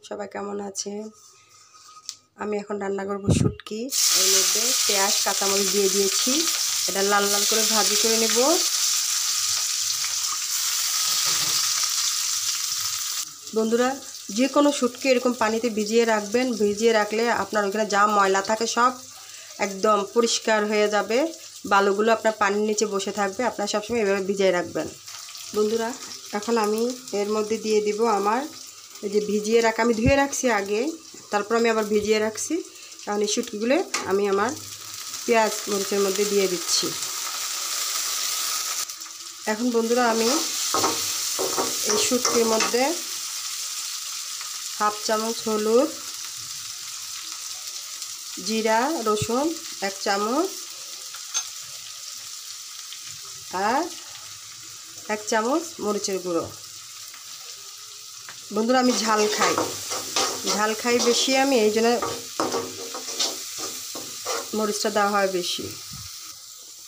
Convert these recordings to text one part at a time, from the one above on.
সবাই কেমন আছে? আমি এখন রান্না করব শুটকি। এর মধ্যে পেঁয়াজ কাঁচামরিচ দিয়ে দিয়েছি। এটা লাল লাল করে ভাজি করে নেব। বন্ধুরা, যে কোনো শুটকি এরকম পানিতে ভিজিয়ে রাখবেন। ভিজিয়ে রাখলে আপনার ওখানে যা ময়লা থাকে সব একদম পরিষ্কার হয়ে যাবে। বালুগুলো আপনার পানির নিচে বসে থাকবে। আপনারা সবসময় এভাবে ভিজিয়ে রাখবেন। বন্ধুরা, এখন আমি এর মধ্যে দিয়ে দিব আমার এই যে ভিজিয়ে রাখা, আমি ধুয়ে রাখছি আগে, তারপর আমি আবার ভিজিয়ে রাখছি। কারণ এই শুটকিগুলো আমি আমার পেঁয়াজ মরিচের মধ্যে দিয়ে দিচ্ছি। এখন বন্ধুরা, আমি এই শুটকির মধ্যে হাফ চামচ হলুদ, জিরা রসুন 1 চামচ আর 1 চামচ মরিচের গুঁড়ো। বন্ধুরা, আমি ঝাল খাই বেশি, আমি এই জন্য মরিচটা দেওয়া হয় বেশি।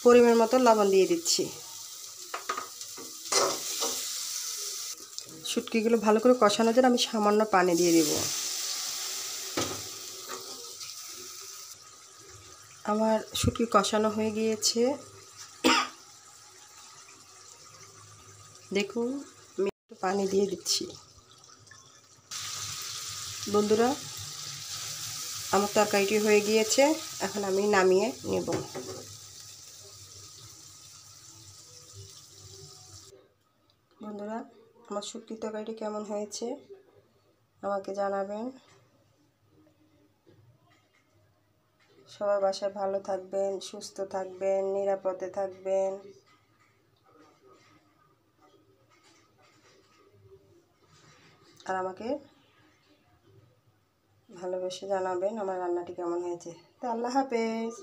পরিমাণ মতো লবণ দিয়ে দিচ্ছি। শুটকিগুলো ভালো করে কষানোর জন্য আমি সামান্য পানি দিয়ে দেব। আমার শুটকি কষানো হয়ে গিয়েছে। দেখুন, আমি একটু পানি দিয়ে দিচ্ছি। বন্ধুরা, আমার তরকারিটি হয়ে গিয়েছে। এখন আমি নামিয়ে নেব। বন্ধুরা, আমার শুটকি তরকারিটি কেমন হয়েছে আমাকে জানাবেন। সবার বাসায় ভালো থাকবেন, সুস্থ থাকবেন, নিরাপদে থাকবেন। আর আমাকে ভালোবেসে জানাবেন আমার রান্নাটি কেমন হয়েছে। তো আল্লাহ হাফেজ।